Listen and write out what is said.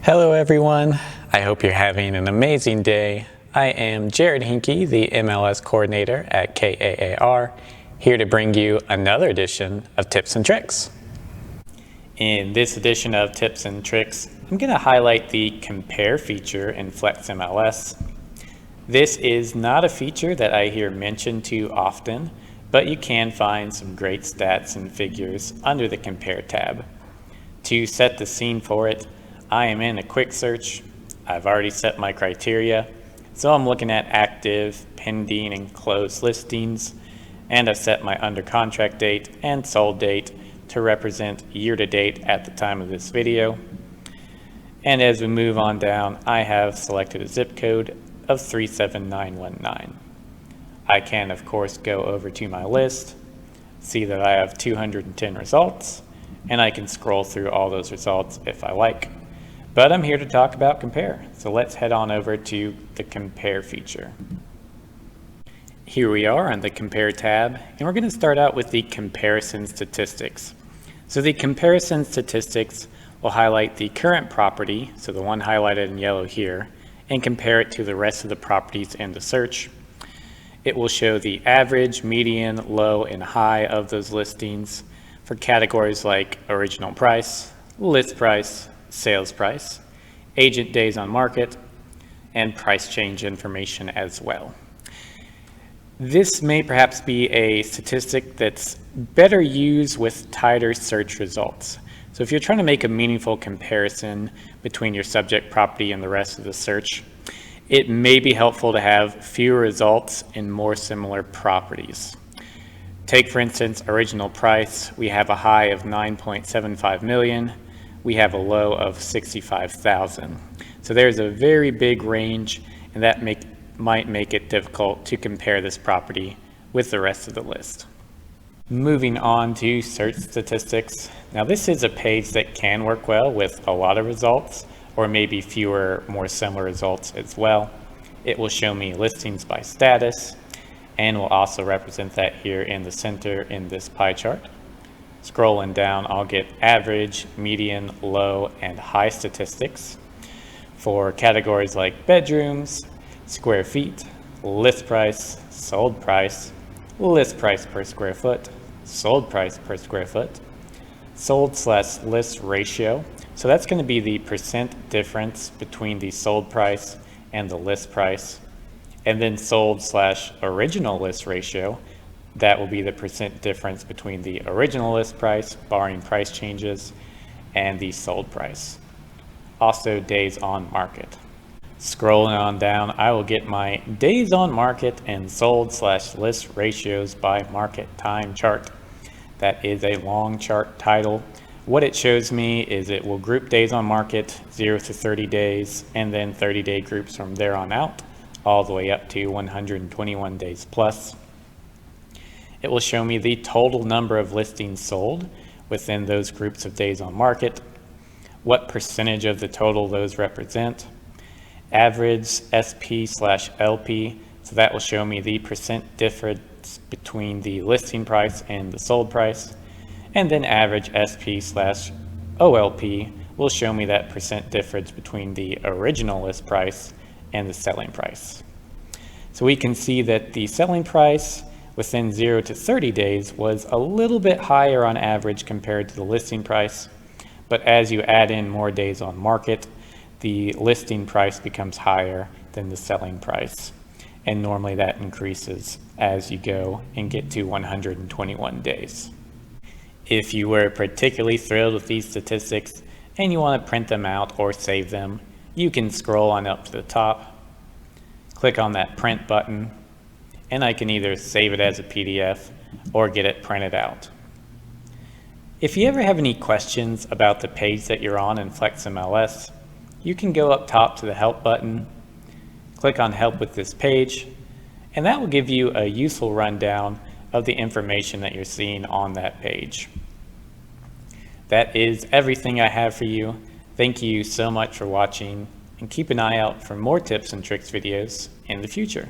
Hello everyone, I hope you're having an amazing day. I am Jared Hinke, the MLS coordinator at KAAR, here to bring you another edition of Tips and Tricks. In this edition of Tips and Tricks, I'm going to highlight the Compare feature in FlexMLS. This is not a feature that I hear mentioned too often, but you can find some great stats and figures under the Compare tab. To set the scene for it, I am in a quick search. I've already set my criteria, so I'm looking at active, pending, and closed listings, and I've set my under contract date and sold date to represent year to date at the time of this video. And as we move on down, I have selected a zip code of 37919. I can, of course, go over to my list, see that I have 210 results, and I can scroll through all those results if I like. But I'm here to talk about Compare, so let's head on over to the Compare feature. Here we are on the Compare tab, and we're going to start out with the comparison statistics. So the comparison statistics will highlight the current property, so the one highlighted in yellow here, and compare it to the rest of the properties in the search. It will show the average, median, low, and high of those listings for categories like original price, list price, sales price, agent days on market, and price change information as well. This may perhaps be a statistic that's better used with tighter search results. So if you're trying to make a meaningful comparison between your subject property and the rest of the search, it may be helpful to have fewer results in more similar properties. Take, for instance, original price. We have a high of 9.75 million. We have a low of 65,000. So there's a very big range, and that might make it difficult to compare this property with the rest of the list. Moving on to search statistics. Now this is a page that can work well with a lot of results, or maybe fewer, more similar results as well. It will show me listings by status, and will also represent that here in the center in this pie chart. Scrolling down, I'll get average, median, low, and high statistics for categories like bedrooms, square feet, list price, sold price, list price per square foot, sold price per square foot, sold/list ratio. So that's going to be the percent difference between the sold price and the list price. And then sold/original list ratio. That will be the percent difference between the original list price, barring price changes, and the sold price. Also, days on market. Scrolling on down, I will get my days on market and sold/list ratios by market time chart. That is a long chart title. What it shows me is it will group days on market 0 to 30 days, and then 30-day groups from there on out, all the way up to 121 days plus. It will show me the total number of listings sold within those groups of days on market, what percentage of the total those represent, average SP/LP, so that will show me the percent difference between the listing price and the sold price, and then average SP/OLP will show me that percent difference between the original list price and the selling price. So we can see that the selling price within 0 to 30 days was a little bit higher on average compared to the listing price. But as you add in more days on market, the listing price becomes higher than the selling price. And normally that increases as you go and get to 121 days. If you were particularly thrilled with these statistics and you want to print them out or save them, you can scroll on up to the top, click on that print button, and I can either save it as a PDF or get it printed out. If you ever have any questions about the page that you're on in FlexMLS, you can go up top to the Help button, click on Help with this page, and that will give you a useful rundown of the information that you're seeing on that page. That is everything I have for you. Thank you so much for watching, and keep an eye out for more tips and tricks videos in the future.